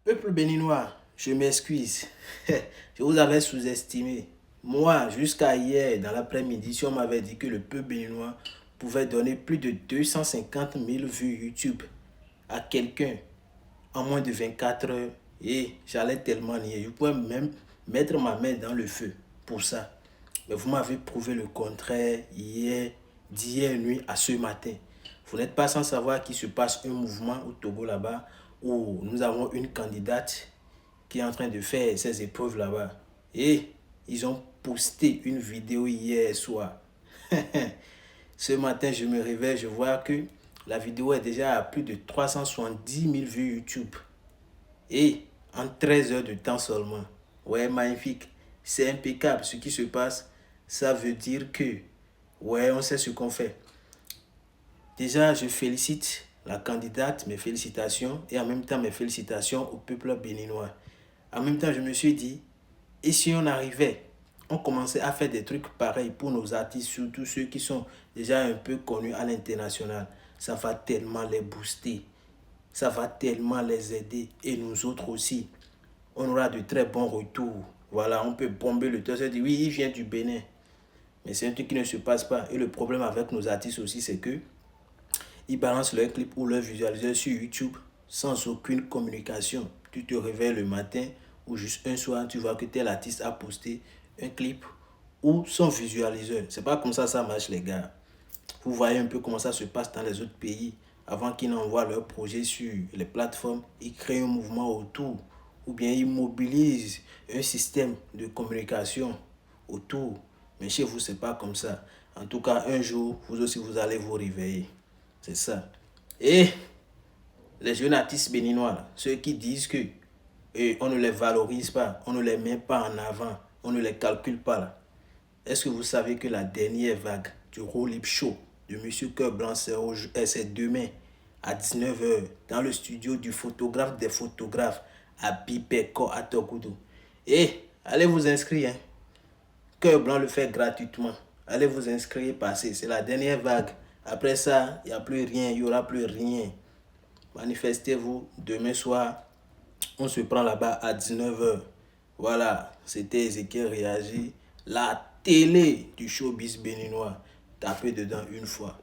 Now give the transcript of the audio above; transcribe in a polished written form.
Peuple béninois, je m'excuse. Je vous avais sous-estimé. Moi, jusqu'à hier, dans l'après-midi, si on m'avait dit que le peuple béninois pouvait donner plus de 250 000 vues YouTube à quelqu'un en moins de 24 heures, et j'allais tellement nier. Je pouvais même mettre ma main dans le feu pour ça. Mais vous m'avez prouvé le contraire hier, d'hier nuit à ce matin. Vous n'êtes pas sans savoir qu'il se passe un mouvement au Togo là-bas où nous avons une candidate qui est en train de faire ses épreuves là-bas. Et ils ont posté une vidéo hier soir. Ce matin, je me réveille, je vois que la vidéo est déjà à plus de 370 000 vues YouTube. Et en 13 heures de temps seulement. Ouais, magnifique. C'est impeccable ce qui se passe. Ça veut dire que, ouais, on sait ce qu'on fait. Déjà, je félicite la candidate, mes félicitations, et en même temps mes félicitations au peuple béninois. En même temps, je me suis dit, et si on arrivait, on commençait à faire des trucs pareils pour nos artistes, surtout ceux qui sont déjà un peu connus à l'international, ça va tellement les booster, ça va tellement les aider, et nous autres aussi, on aura de très bons retours. Voilà, on peut bomber le temps, dire oui, il vient du Bénin, mais c'est un truc qui ne se passe pas. Et le problème avec nos artistes aussi, c'est que ils balancent leurs clips ou leurs visualiseurs sur YouTube sans aucune communication. Tu te réveilles le matin ou juste un soir, tu vois que tel artiste a posté un clip ou son visualiseur. C'est pas comme ça marche, les gars. Vous voyez un peu comment ça se passe dans les autres pays. Avant qu'ils n'envoient leurs projets sur les plateformes, ils créent un mouvement autour. Ou bien ils mobilisent un système de communication autour. Mais chez vous, c'est pas comme ça. En tout cas, un jour, vous aussi, vous allez vous réveiller. C'est ça. Et les jeunes artistes béninois, là, ceux qui disent que on ne les valorise pas, on ne les met pas en avant, on ne les calcule pas là. Est-ce que vous savez que la dernière vague du Rolip Show de Monsieur Cœur Blanc, c'est demain à 19 heures dans le studio du photographe des photographes à Bipeko à Togoudou. Et allez vous inscrire. Hein. Cœur Blanc le fait gratuitement. Allez vous inscrire, passez. C'est la dernière vague. Après ça, il n'y a plus rien, il n'y aura plus rien. Manifestez-vous demain soir. On se prend là-bas à 19 heures. Voilà, c'était Ezekiel Réagi, la télé du showbiz béninois. Tapez dedans une fois.